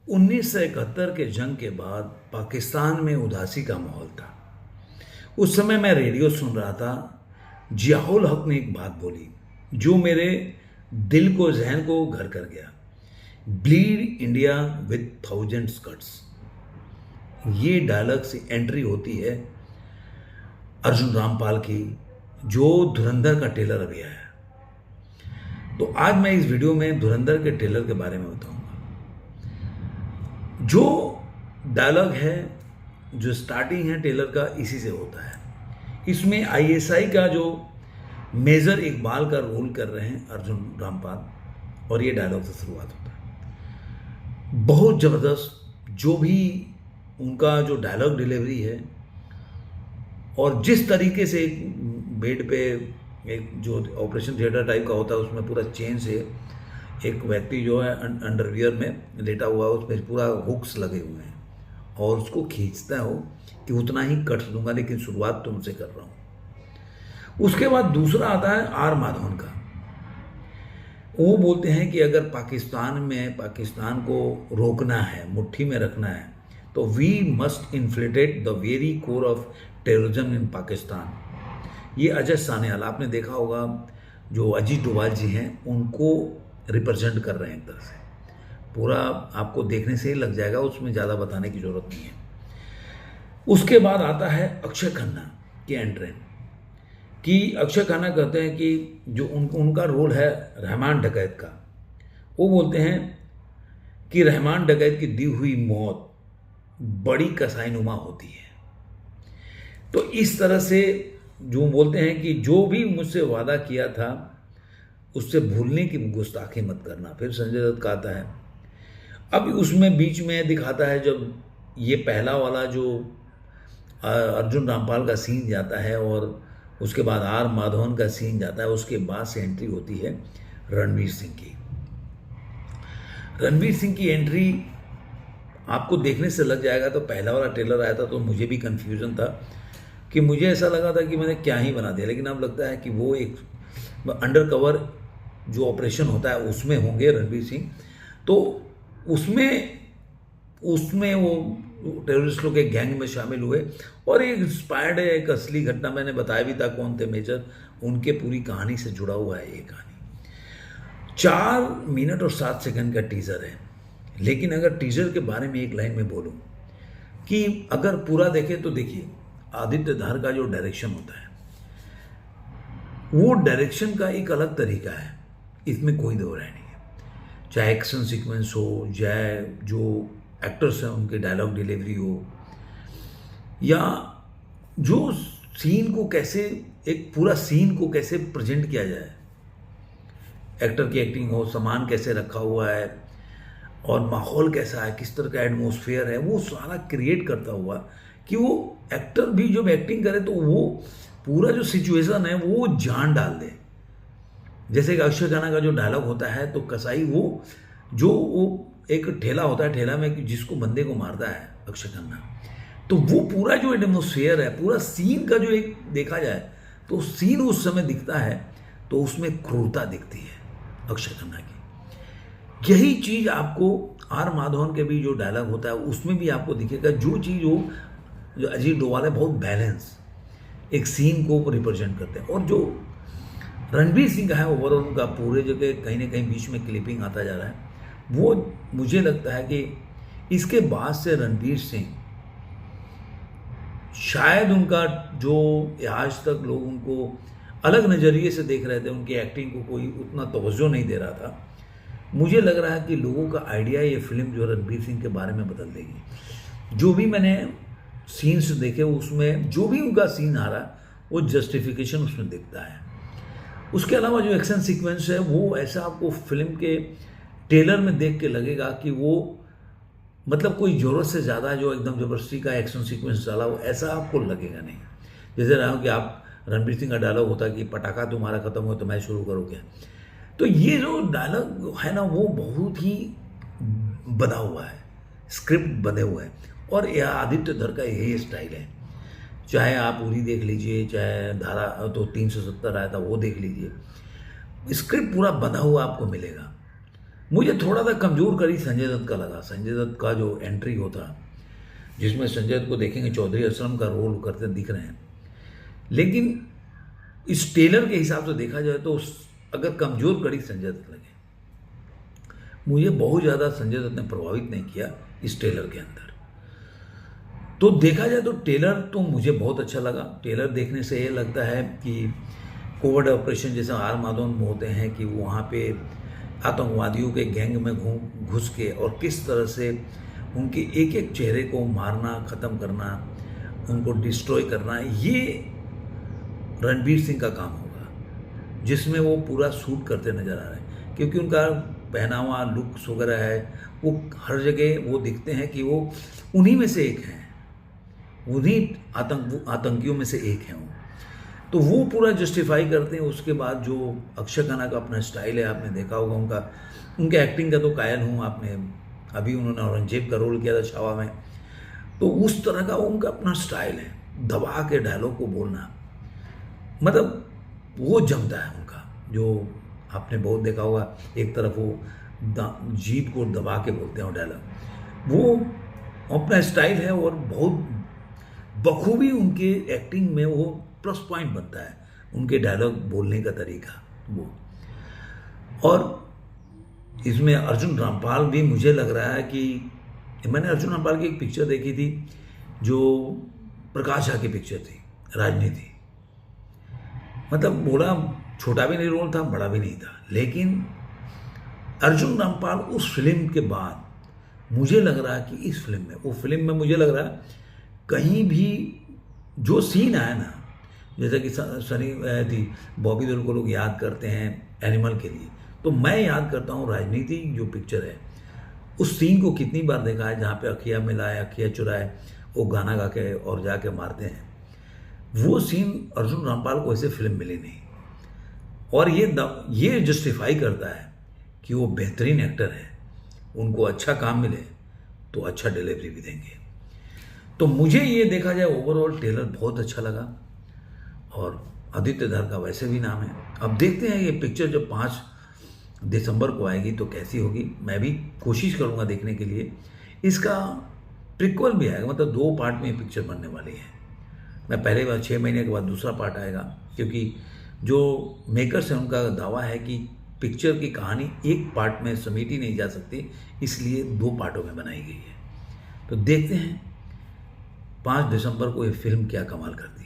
1971 के जंग के बाद पाकिस्तान में उदासी का माहौल था। उस समय मैं रेडियो सुन रहा था। जियाउल हक ने एक बात बोली जो मेरे दिल को, जहन को घर कर गया। Bleed India with thousand cuts. ये डायलॉग से एंट्री होती है अर्जुन रामपाल की, जो धुरंधर का ट्रेलर अभी आया है। तो आज मैं इस वीडियो में धुरंधर के ट्रेलर के बारे में बताऊंगा। जो डायलॉग है, जो स्टार्टिंग है ट्रेलर का, इसी से होता है। इसमें आईएसआई का जो मेजर इकबाल का रोल कर रहे हैं अर्जुन रामपाल, और ये डायलॉग से शुरुआत होता है। बहुत ज़बरदस्त जो भी उनका जो डायलॉग डिलीवरी है, और जिस तरीके से एक बेड पे एक जो ऑपरेशन थिएटर टाइप का होता है उसमें पूरा चेन से एक व्यक्ति जो है अंडरवियर में लेटा हुआ है, उसमें पूरा हुक्स लगे हुए हैं और उसको खींचता हो कि उतना ही कट दूंगा, लेकिन शुरुआत तुमसे कर रहा हूँ। उसके बाद दूसरा आता है आर माधवन का। वो बोलते हैं कि अगर पाकिस्तान को रोकना है, मुट्ठी में रखना है, तो we must inflated the very core of terrorism in Pakistan. ये अजय सान्याल, आपने देखा होगा, जो अजीत डोभाल जी हैं उनको रिप्रेजेंट कर रहे हैं। एक तरह से पूरा आपको देखने से ही लग जाएगा, उसमें ज़्यादा बताने की ज़रूरत नहीं है। उसके बाद आता है अक्षय खन्ना की एंट्री, कि अक्षय खन्ना कहते हैं कि जो उनका रोल है रहमान डकैत का, वो बोलते हैं कि रहमान डकैत की दी हुई मौत बड़ी कसाईनुमा होती है। तो इस तरह से जो बोलते हैं कि जो भी मुझसे वादा किया था उससे भूलने की गुस्ताखी मत करना। फिर संजय दत्त का आता है। अब उसमें बीच में दिखाता है जब ये पहला वाला जो अर्जुन रामपाल का सीन जाता है और उसके बाद आर माधवन का सीन जाता है, उसके बाद से एंट्री होती है रणवीर सिंह की। रणवीर सिंह की एंट्री आपको देखने से लग जाएगा। तो पहला वाला ट्रेलर आया था तो मुझे भी कन्फ्यूजन था, कि मुझे ऐसा लगा था कि मैंने क्या ही बना दिया, लेकिन अब लगता है कि वो एक अंडर कवर जो ऑपरेशन होता है उसमें होंगे रणवीर सिंह। तो उसमें वो टेररिस्ट लोग के गैंग में शामिल हुए, और एक इंस्पायर्ड है, एक असली घटना, मैंने बताया भी था कौन थे मेजर, उनके पूरी कहानी से जुड़ा हुआ है ये कहानी। 4 मिनट और 7 सेकंड का टीजर है, लेकिन अगर टीजर के बारे में एक लाइन में बोलूं कि अगर पूरा देखें तो देखिए, आदित्य धार का जो डायरेक्शन होता है, वो डायरेक्शन का एक अलग तरीका है, इसमें कोई दो राय नहीं है। चाहे एक्शन सीक्वेंस हो, चाहे जो एक्टर्स हैं उनके डायलॉग डिलीवरी हो, या जो सीन को कैसे, एक पूरा सीन को कैसे प्रेजेंट किया जाए, एक्टर की एक्टिंग हो, सामान कैसे रखा हुआ है और माहौल कैसा है, किस तरह का एटमॉस्फेयर है, वो सारा क्रिएट करता हुआ कि वो एक्टर भी जब एक्टिंग करे तो वो पूरा जो सिचुएशन है वो जान डाल दे। जैसे कि अक्षय खन्ना का जो डायलॉग होता है, तो कसाई वो एक ठेला होता है, ठेला में जिसको बंदे को मारता है अक्षय खन्ना, तो वो पूरा जो एटमॉस्फेयर है, पूरा सीन का जो एक देखा जाए तो सीन उस समय दिखता है, तो उसमें क्रूरता दिखती है अक्षय खन्ना की। यही चीज़ आपको आर माधवन के भी जो डायलॉग होता है उसमें भी आपको दिखेगा। जो चीज़ हो, जो अजीत डोभाल है, बहुत बैलेंस एक सीन को रिप्रेजेंट करते हैं। और जो रणवीर सिंह का है ओवरऑल, उनका पूरे जगह कहीं ना कहीं बीच में क्लिपिंग आता जा रहा है, वो मुझे लगता है कि इसके बाद से रणवीर सिंह शायद उनका जो आज तक लोग उनको अलग नज़रिए से देख रहे थे, उनकी एक्टिंग को कोई उतना तवज्जो नहीं दे रहा था, मुझे लग रहा है कि लोगों का आइडिया ये फिल्म जो रणवीर सिंह के बारे में बदल देगी। जो भी मैंने सीन्स देखे उसमें जो भी उनका सीन आ रहा है वो जस्टिफिकेशन उसमें दिखता है। उसके अलावा जो एक्शन सीक्वेंस है वो ऐसा आपको फिल्म के ट्रेलर में देख के लगेगा कि वो मतलब कोई ज़रूरत से ज़्यादा जो एकदम ज़बरदस्ती का एक्शन सीक्वेंस डाला हो, ऐसा आपको लगेगा नहीं। जैसे रहा कि आप रणवीर सिंह का डायलॉग होता है कि पटाखा तुम्हारा खत्म हो तो मैं शुरू करूँगा, तो ये जो डायलॉग है ना वो बहुत ही बना हुआ है, स्क्रिप्ट बने हुए हैं। और यह आदित्य धर का यही स्टाइल है। चाहे आप उरी देख लीजिए, चाहे धारा तो 370 आया था वो देख लीजिए, स्क्रिप्ट पूरा बना हुआ आपको मिलेगा। मुझे थोड़ा सा कमज़ोर करी संजय दत्त का लगा। संजय दत्त का जो एंट्री होता, जिसमें संजय दत्त को देखेंगे चौधरी असलम का रोल करते दिख रहे हैं, लेकिन इस टेलर के हिसाब से देखा जाए तो अगर कमज़ोर कड़ी संजय दत्त लगे, मुझे बहुत ज़्यादा संजय दत्त ने प्रभावित नहीं किया इस टेलर के अंदर। तो देखा जाए तो टेलर तो मुझे बहुत अच्छा लगा। टेलर देखने से ये लगता है कि कोवर्ट ऑपरेशन जैसा आर माधवन में होते हैं कि वहाँ पे आतंकवादियों के गैंग में घुस के और किस तरह से उनके एक एक चेहरे को मारना, ख़त्म करना, उनको डिस्ट्रॉय करना, ये रणवीर सिंह का काम होगा, जिसमें वो पूरा शूट करते नज़र आ रहे हैं। क्योंकि उनका पहनावा, लुक्स वगैरह है, वो हर जगह वो दिखते हैं कि वो उन्हीं में से एक हैं, उन्हीं आतंकियों में से एक हैं वो। तो वो पूरा जस्टिफाई करते हैं। उसके बाद जो अक्षय खन्ना का अपना स्टाइल है, आपने देखा होगा उनके एक्टिंग का तो कायल हूँ। आपने अभी उन्होंने औरंगजेब का रोल किया था छावा में, तो उस तरह का उनका अपना स्टाइल है, दबा के डायलॉग को बोलना, मतलब वो जमता है उनका। जो आपने बहुत देखा होगा, एक तरफ वो जीभ को दबा के बोलते हैं वो डायलॉग, वो अपना स्टाइल है और बहुत बखूबी उनके एक्टिंग में वो प्लस पॉइंट बनता है, उनके डायलॉग बोलने का तरीका वो। और इसमें अर्जुन रामपाल भी मुझे लग रहा है कि मैंने अर्जुन रामपाल की एक पिक्चर देखी थी जो प्रकाश झा की पिक्चर थी, राजनीति। मतलब बोला छोटा भी नहीं रोल था, बड़ा भी नहीं था, लेकिन अर्जुन रामपाल उस फिल्म के बाद मुझे लग रहा है कि इस फिल्म में, वो फिल्म में मुझे लग रहा है कहीं भी जो सीन आया ना, जैसे कि सनी थी बॉबी देओल को लोग याद करते हैं एनिमल के लिए, तो मैं याद करता हूँ राजनीति जो पिक्चर है, उस सीन को कितनी बार देखा है, जहाँ पे अखिया मिलाए अखिया चुराए वो गाना गा के और जाके मारते हैं। वो सीन अर्जुन रामपाल को ऐसे फिल्म मिली नहीं, और ये जस्टिफाई करता है कि वो बेहतरीन एक्टर है, उनको अच्छा काम मिले तो अच्छा डिलीवरी भी देंगे। तो मुझे ये देखा जाए ओवरऑल टेलर बहुत अच्छा लगा, और आदित्य धर का वैसे भी नाम है। अब देखते हैं ये पिक्चर जब 5 दिसंबर को आएगी तो कैसी होगी। मैं भी कोशिश करूँगा देखने के लिए। इसका प्रिक्वल भी आएगा, मतलब 2 पार्ट में ये पिक्चर बनने वाली है। मैं पहले बार 6 महीने के बाद दूसरा पार्ट आएगा, क्योंकि जो मेकर्स हैं उनका दावा है कि पिक्चर की कहानी एक पार्ट में समेटी नहीं जा सकती, इसलिए 2 पार्टों में बनाई गई है। तो देखते हैं 5 दिसंबर को ये फिल्म क्या कमाल करती है।